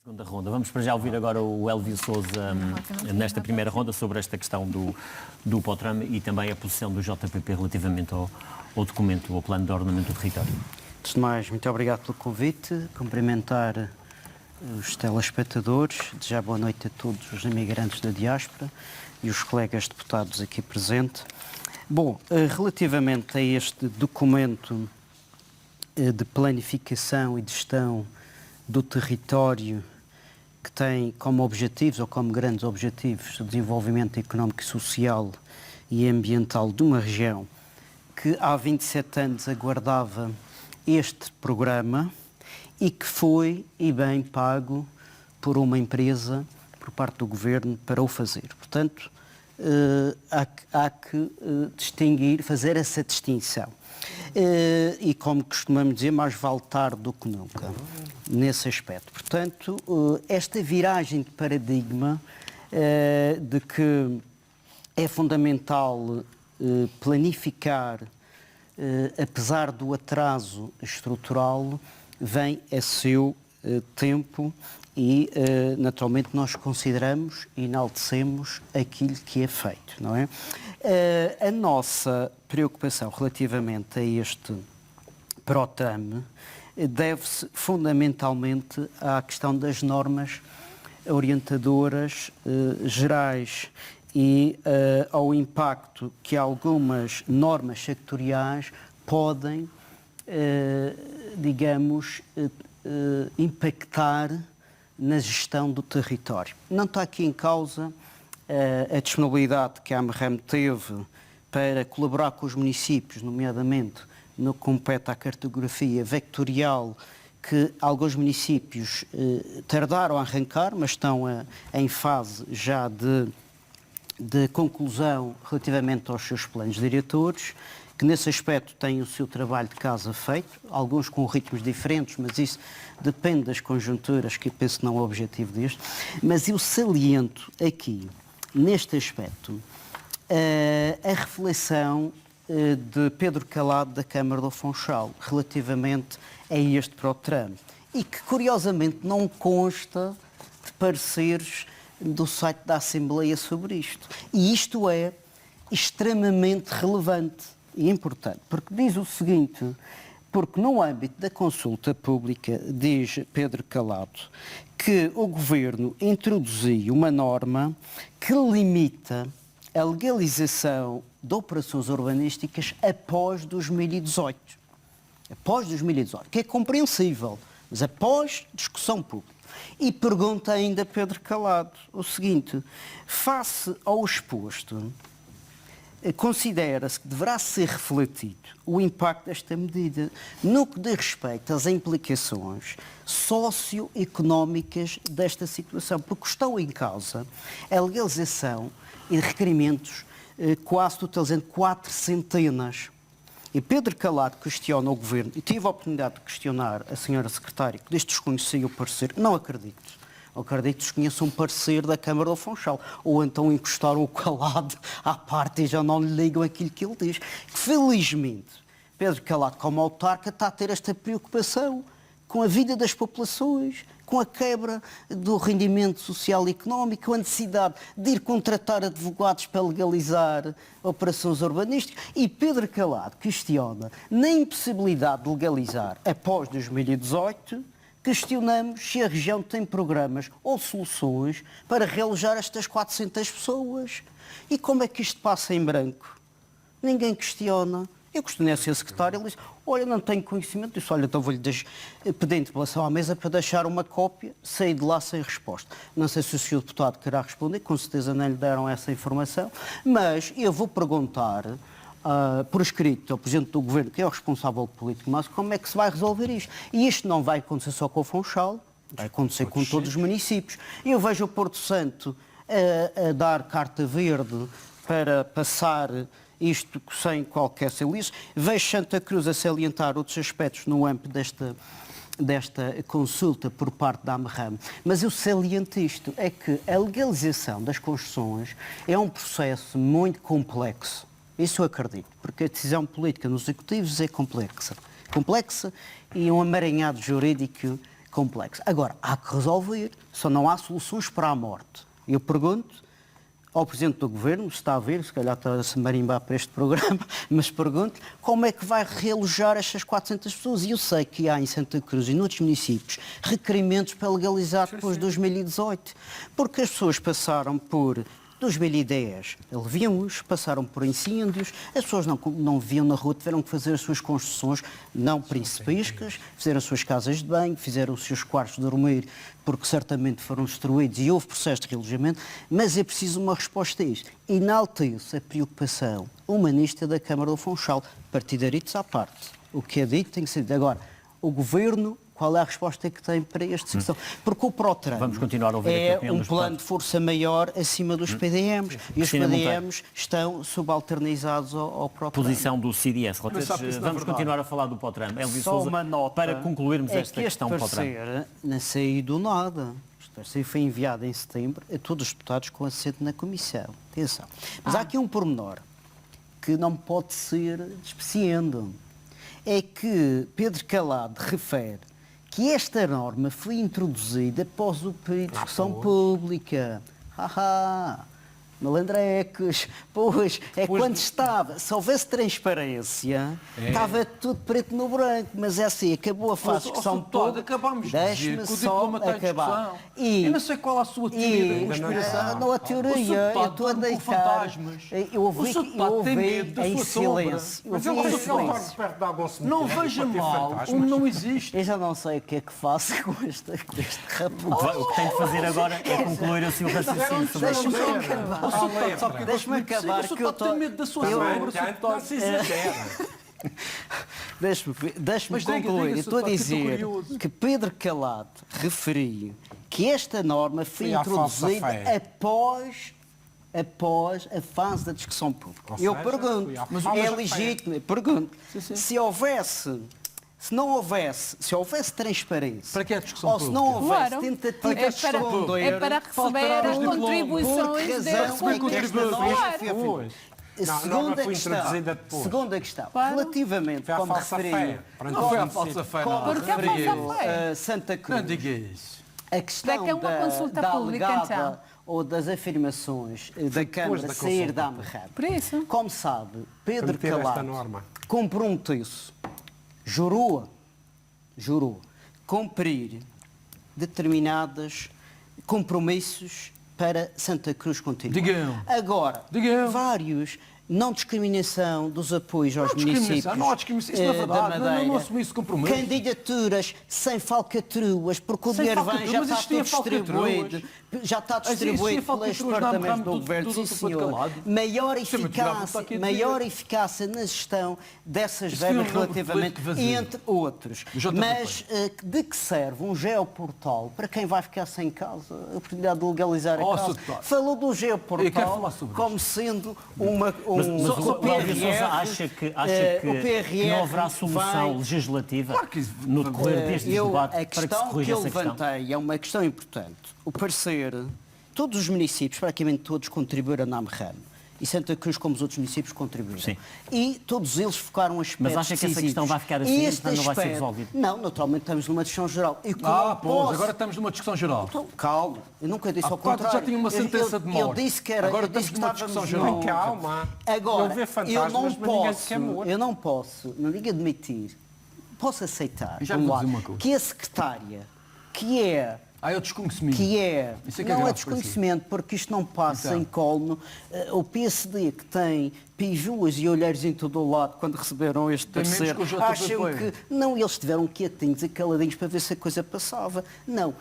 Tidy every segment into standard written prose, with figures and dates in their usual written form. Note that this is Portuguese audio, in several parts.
Segunda ronda. Vamos para já ouvir agora o Elvio Sousa nesta primeira ronda sobre esta questão do POTRAM e também a posição do JPP relativamente ao documento, ao plano de ordenamento do território. Antes de mais, muito obrigado pelo convite, cumprimentar os telespectadores, desejar boa noite a todos os imigrantes da diáspora e os colegas deputados aqui presentes. Bom, relativamente a este documento de planificação e de gestão do território que tem como objetivos ou como grandes objetivos o desenvolvimento económico, social e ambiental de uma região que há 27 anos aguardava este programa e que foi e bem pago por uma empresa, por parte do Governo, para o fazer. Portanto, há que distinguir, fazer essa distinção. E como costumamos dizer, mais vale tarde do que nunca, nesse aspecto. Portanto, esta viragem de paradigma de que é fundamental planificar, apesar do atraso estrutural, vem a seu tempo e, naturalmente, nós consideramos e enaltecemos aquilo que é feito, não é? A nossa preocupação relativamente a este PROTRAM deve-se fundamentalmente à questão das normas orientadoras gerais e ao impacto que algumas normas sectoriais podem, digamos, impactar na gestão do território. Não está aqui em causa a disponibilidade que a AMRAM teve para colaborar com os municípios, nomeadamente no que compete à cartografia vectorial, que alguns municípios tardaram a arrancar, mas estão em fase já de conclusão relativamente aos seus planos diretores, que nesse aspecto têm o seu trabalho de casa feito, alguns com ritmos diferentes, mas isso depende das conjunturas, que eu penso que não é o objetivo deste. Mas eu saliento aqui, neste aspecto, a reflexão de Pedro Calado, da Câmara do Funchal, relativamente a este PROTRAM, e que, curiosamente, não consta de pareceres do site da Assembleia sobre isto. E isto é extremamente relevante e importante, porque diz o seguinte, porque no âmbito da consulta pública, diz Pedro Calado, que o Governo introduziu uma norma que limita a legalização de operações urbanísticas após 2018. Após 2018, que é compreensível, mas após discussão pública. E pergunta ainda Pedro Calado o seguinte, face ao exposto, considera-se que deverá ser refletido o impacto desta medida no que diz respeito às implicações socioeconómicas desta situação, porque estão em causa a legalização e requerimentos quase totalizando 400. E Pedro Calado questiona o Governo, e tive a oportunidade de questionar a senhora Secretária, que desde desconhecia o parecer, não acredito. Eu acredito que desconheça um parecer da Câmara do Funchal, ou então encostaram o Calado à parte e já não lhe ligam aquilo que ele diz. Felizmente, Pedro Calado, como autarca, está a ter esta preocupação com a vida das populações, com a quebra do rendimento social e económico, com a necessidade de ir contratar advogados para legalizar operações urbanísticas. E Pedro Calado questiona na impossibilidade de legalizar após 2018, questionamos se a região tem programas ou soluções para realojar estas 400 pessoas. E como é que isto passa em branco? Ninguém questiona. Eu questionei a Sra. Secretária, ele disse, olha, não tenho conhecimento. Disse, olha, então vou-lhe pedir interpelação à mesa para deixar uma cópia, saí de lá sem resposta. Não sei se o Sr. Deputado querá responder, com certeza não lhe deram essa informação, mas eu vou perguntar por escrito ao Presidente do Governo, que é o responsável político, mas como é que se vai resolver isto? E isto não vai acontecer só com o Funchal, vai acontecer com todos os municípios. Eu vejo o Porto Santo a dar carta verde para passar isto sem qualquer saliência. Vejo Santa Cruz a salientar outros aspectos no âmbito desta consulta por parte da AMRAM. Mas eu saliento isto, é que a legalização das construções é um processo muito complexo. Isso eu acredito, porque a decisão política nos executivos é complexa e um amaranhado jurídico complexo. Agora, há que resolver, só não há soluções para a morte. Eu pergunto ao Presidente do Governo, se está a ver, se calhar está a se marimbar para este programa, mas pergunto como é que vai realojar estas 400 pessoas. E eu sei que há em Santa Cruz e noutros municípios requerimentos para legalizar depois de 2018, porque as pessoas passaram por 2010, aliviam-os, passaram por incêndios, as pessoas não viviam na rua, tiveram que fazer as suas construções não principescas, fizeram as suas casas de banho, fizeram os seus quartos de dormir, porque certamente foram destruídos e houve processo de realojamento, mas é preciso uma resposta a isto. Enaltece a preocupação humanista da Câmara do Funchal, partidaritos à parte. O que é dito tem que ser dito. Agora, o Governo, qual é a resposta que tem para esta questão? Porque o PROTRAN Vamos continuar a ouvir aqui a é opinião um dos plano deputados. de força maior acima dos PDMs. E os Cristina PDMs estão subalternizados ao PROTRAN. Posição do CDS. Mas sabe que isso não é Vamos verdade. continuar a falar do POTRAN. Elvio Só Sousa, uma nota para concluirmos é esta que questão este POTRAN. parecer não saiu do nada. Este parecer foi enviado em setembro a todos os deputados com assento na Comissão. Atenção. Mas há aqui um pormenor que não pode ser despreciando. É que Pedro Calado refere que esta norma foi introduzida após o período de discussão pública. Malandrecos, pois, é quando estava, se houvesse transparência, estava tudo preto no branco, é assim, acabou a fase de discussão pública. Acabámos de dizer Deixe-me que o só diploma está em acabar. discussão. Eu não sei qual a sua teoria da conspiração. Não, a teoria, eu estou a deitar. Eu ouvi em silêncio. Eu ouvi em silêncio. Não veja mal, não existe. Eu já não sei o que é que faço com este rapaz. O que tem de fazer agora é concluir o seu raciocínio sobre Deixa-me acabar. Deixa-me acabar que eu estou... tenho medo da sua sombra, Não se exagera. Deixe-me Mas diga, concluir. Eu estou a que eu estou dizer curioso. que Pedro Calado referiu que esta norma foi Foi à falsa introduzida fé. após a fase da discussão pública. Ou Eu seja, pergunto, foi à mas falsa é fé. legítimo, eu pergunto, se houvesse transparência, Para que a discussão ou se não pública? houvesse Claro. tentativa de É esconder, para receber as contribuições da Pois. Não, a norma foi introduzida depois. Segunda questão, Claro. relativamente, Foi à como falsa referiu, fé. Não foi a falsa fé, como não. Porque é referiu falsa fé. Santa Não Cruz, diga isso. a questão que é uma consulta da pública, alegada então. ou das afirmações da Câmara da sair consulta. da AMRAP. Por isso. Como sabe, Pedro Para meter esta Calado norma. comprometeu-se, jurou cumprir determinados compromissos para Santa Cruz continuar. Digam. Agora, Digam. vários, não discriminação dos apoios aos municípios. Não há discriminação, isso não é da verdade. Madeira. Não assumi esse compromisso. Candidaturas sem falcatruas, porque o Sem dinheiro falcatruas, já mas está existia tudo distribuído. falcatruas. Já está distribuído Existia pelos falcatruas na departamentos AMRAM do do Governo, sim Dr. senhor. Calado. Maior Isso é muito grave, está aqui a dizer. maior eficácia na gestão dessas Isso foi um verbas número relativamente, político vazio. entre outros. Do JPP. Mas de que serve um geoportal para quem vai ficar sem casa, a oportunidade de legalizar a Oh, casa? Sr. Deputado. Falou do Eu quero geoportal falar sobre como sendo um Mas o Elvio Sousa acha que não haverá solução legislativa Claro que isso- no decorrer deste debate a para que se questão que corrija eu essa questão? levantei é uma questão importante. O parecer, todos os municípios, praticamente todos, contribuíram na AMRAM. E Santa Cruz, como os outros municípios, contribuíram. Sim. E todos eles focaram aspectos Mas acha que essa decisivos. questão vai ficar assim, E este portanto não vai ser aspecto- resolvido? Não, naturalmente estamos numa discussão geral. E como eu Pois, posso- agora estamos numa discussão geral. Então, calma, eu nunca disse Há ao bocado contrário. já tinha uma sentença de Eu morte. disse que era. Agora eu disse estamos numa que discussão estávamos geral. no- Calma. Agora, Ele vê fantasmas, mas ninguém se quer morto. eu não posso, não digo admitir, posso aceitar, Eu já por um vou lado, dizer uma coisa. que a secretária, que é Eu desconhecimento. que é, Isso é que é não é grave, desconhecimento, porque isto não passa Então. em colmo. O PSD, que tem pijuas e olheiros em todo o lado quando receberam este Tem menos terceiro, que o JPP. acham que não, eles estiveram quietinhos e caladinhos para ver se a coisa passava. Não.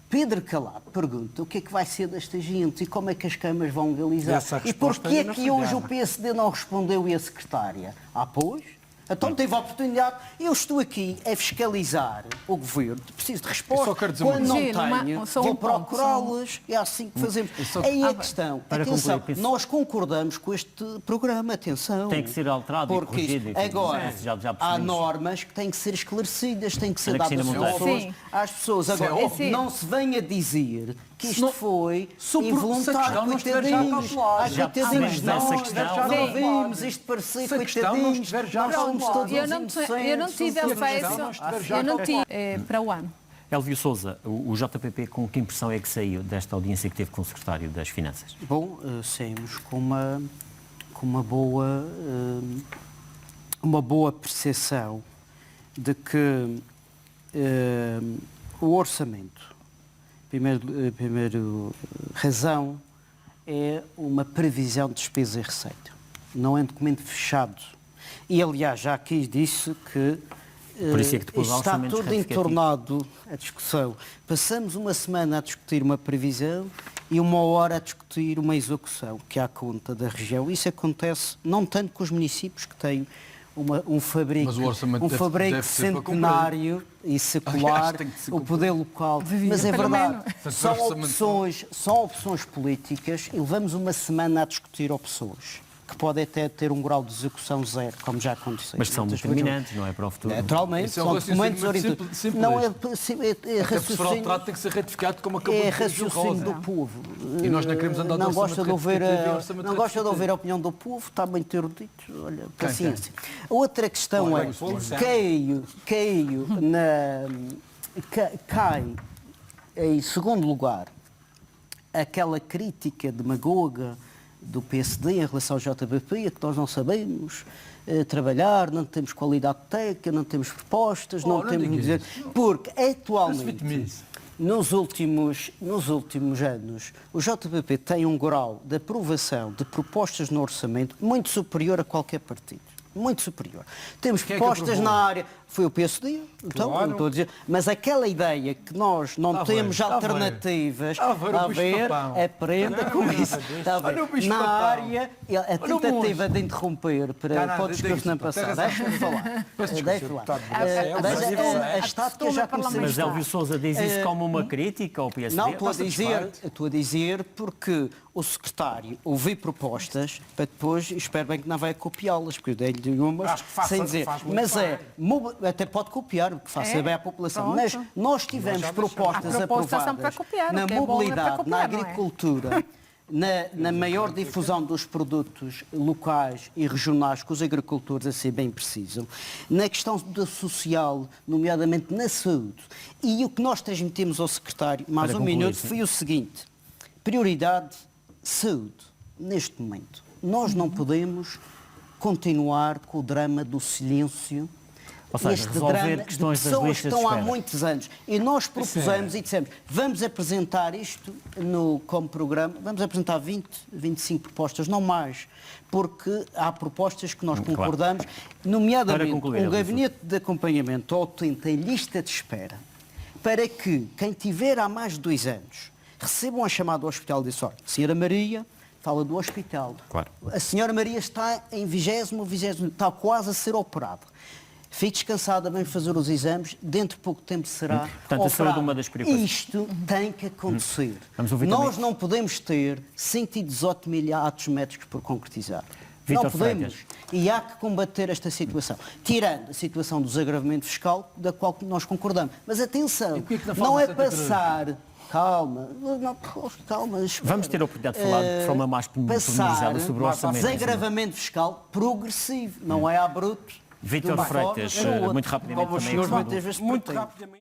Pedro Calado pergunta o que é que vai ser desta gente e como é que as câmaras vão legalizar. Essa E resposta porquê é ainda que foi hoje o dada. PSD não respondeu e a secretária? Pois? Então teve a oportunidade. Eu estou aqui a fiscalizar o governo. Preciso de Eu resposta. só quero dizer uma Quando não coisa. tenho, Só vou um ponto, procurá-las. É assim que fazemos. só- Aí a questão. para Atenção, concluir, penso- nós concordamos com este programa. Atenção. Tem que ser alterado e Porque corrigido, enfim, agora, isso já há percebemos. normas que têm que ser esclarecidas, têm que ser Ana dadas Cristina às Monteiro. pessoas. Sim. Às pessoas. Agora, óbvio. não se venha dizer que isto não- foi se a involuntário. questão não estiver já Coitadinhos. calculada. Ai, Já coitadinhos percebemos dessa nós, questão. Já não Sim. vimos isto parecer, Se a questão não coitadinhos. estiver já Nós somos calculada. todos Eu não tive inocentes, acesso, não estiver já eu não tive para o ano. Elvio Sousa, o JPP, com que impressão é que saiu desta audiência que teve com o Secretário das Finanças? Bom, saímos com uma boa percepção de que o orçamento, primeiro razão, é uma previsão de despesa e receita. Não é um documento fechado. E, aliás, já aqui disse que Por isso é que depois há está orçamentos tudo retificativos. entornado a discussão. Passamos uma semana a discutir uma previsão e uma hora a discutir uma execução, que é à conta da região. Isso acontece não tanto com os municípios que têm um fabrico, Mas o orçamento deve ser para centenário e secular, Aliás, tem que ser o poder local. Mas é pelo verdade, menos. são opções políticas e levamos uma semana a discutir opções que podem até ter um grau de execução zero, como já aconteceu. Mas são Muitas determinantes, não é, para o futuro? Naturalmente, Isso é um são raciocínio documentos muito orientados. simples. Não é Até porque se for ao raciocínio. trato tem que ser retificado como acabou É de dizer o raciocínio Rosa. do povo. E nós não queremos andar de não orçamento gosta de ouvir retificativo e orçamento não gosta de ouvir retificativo. a opinião do povo, está bem erudito. Olha, Quem? paciência. A outra questão Olha, é, cai em segundo lugar aquela crítica demagoga do PSD em relação ao JBP, que nós não sabemos trabalhar, não temos qualidade técnica, não temos propostas, não não temos... diga Porque Não se atualmente... vitimize. Nos últimos anos, o JPP tem um grau de aprovação de propostas no orçamento muito superior a qualquer partido. Muito superior. Temos Quem é que propostas aprovou? na área. Foi o PSD, então, Claro. não estou a dizer. Mas aquela ideia que nós não Está temos bem, está alternativas, bem. Está a ver o a bicho ver, papão. aprenda Não, com não é isso. nada disso. Está a ver. Olha o bicho Na papão. área, a tentativa de interromper para o discurso não passar. Deixa-me falar. Deixa-me falar. deputado Bracel, As táticas já começamos Mas Elvio Sousa diz isso como uma crítica ao PSD? Não, Está satisfeito? estou a dizer porque o secretário ouviu propostas para depois, espero bem que não vai copiá-las, porque eu dei-lhe umas Acho que faça- sem dizer. faz muito Mas bem. até pode copiar, o que faça É, bem à população. pronto. Mas nós tivemos já propostas Há propostas são aprovadas para copiar, na o que é bom é para mobilidade, copiar, na não é? agricultura, na maior difusão dos produtos locais e regionais que os agricultores assim bem precisam, na questão do social, nomeadamente na saúde. E o que nós transmitimos ao secretário, mais Para um concluir, minuto, sim. foi o seguinte: prioridade, saúde. Neste momento, nós não podemos continuar com o drama do silêncio. Ou seja, Este resolver drama de questões das pessoas que listas de estão há espera. muitos anos. E nós propusemos e dissemos, vamos apresentar isto como programa, vamos apresentar 20, 25 propostas, não mais, porque há propostas que nós Claro. concordamos, Para nomeadamente concluir, um Elvio gabinete de acompanhamento ao utente em lista de espera, para que quem tiver há mais de 2 anos receba uma chamada ao hospital e diz, olha, Senhora Maria, fala do hospital. Claro. A Senhora Maria está em 20º, está quase a ser operada. Fique descansada, vamos fazer os exames, dentro de pouco tempo será Portanto, a saúde é operada. uma das preocupações. Isto tem que acontecer. Vamos ouvir Nós também. não podemos ter 118 mil atos médicos por concretizar. Vítor Não podemos. Freitas. E há que combater esta situação. Tirando a situação do desagravamento fiscal, da qual nós concordamos. Mas atenção, E porquê que não não fala é de Santa Cruz? passar... Calma, não, calma. espera. Vamos ter a oportunidade de falar de forma mais pormenorizada sobre o orçamento. Desagravamento fiscal progressivo, não é abrupto. Vítor de uma forma Freitas, para outra. muito rapidamente Como os também senhores a questão muitas vezes Muito pretendem. rapidamente.